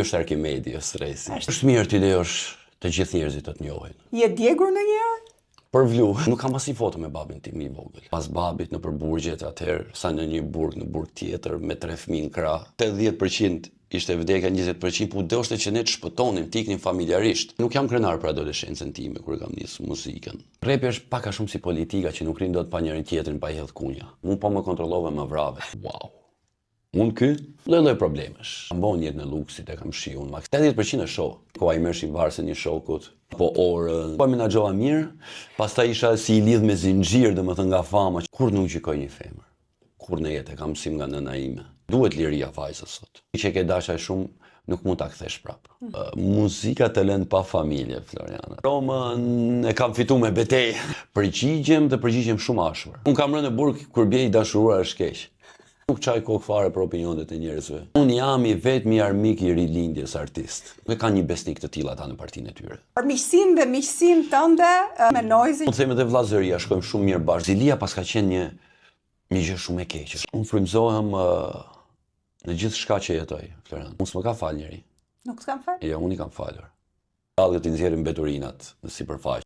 Është Arkimedi, është stresi. Është mirë t'i lejosh të gjithë njerëzit të njohin. Je djegur ndonjëherë? Për vlu, nuk kam asnjë foto me babin tim i vogël. Pas babit nëpër burgjet atëherë, sa në një burg, në burg tjetër, me 3 fëmijë në krah. 80% ishte vdekja, 20% po doshte që ne të shpëtonim, të iknim familjarisht. Nuk jam krenar për adoleshencën time kur kam nisur muzikën. Repi është pak a shumë si politika që nuk rin dot pa njërin tjetrin, pa i hedh kunja. Unë po më kontrollova, më vrave. Wow. Unë ky, lloj problemesh. Kam bon jetë në luksit e kam shiu, maks 80% e show. Koha i mërshim varsën një shokut, po orën, po menaxhova mirë, pastaj isha si i lidh me zinxhir, domethënë nga fama. Kur nuk gjykoj një femër, kur në jetë e kam mësim nga nëna ime. Duhet liria vajzës sot. Që ke dashaj shumë, nuk mund ta kthesh prapë. Muzika të lënë pa familje, Floriana. Romën e kam fitu me betejë. Përgjigjem shumë ashpër. Unë kam rënë në burg kur bie i dashuruar është keq. Nuk qaj kokë fare për opinionet e njerëzve. Unë jam i vetmi armik i rilindjes artist. Me ka një besnik të tilla ata në partinë e tyre. Për miqësinë dhe miqësinë tënde me Noizi. Unë them edhe vllazëria, shkojmë shumë mirë bashkë. Zilia pas ka qenë një gjë shumë e keqe. Unë frymëzohem në gjithë shka që jetoj, Florian. Unë s'më ka fal njeri. Nuk s'kam fal? Jo, unë i kam falur. Allët i nxjerrin mbeturinat në sipërfaqe.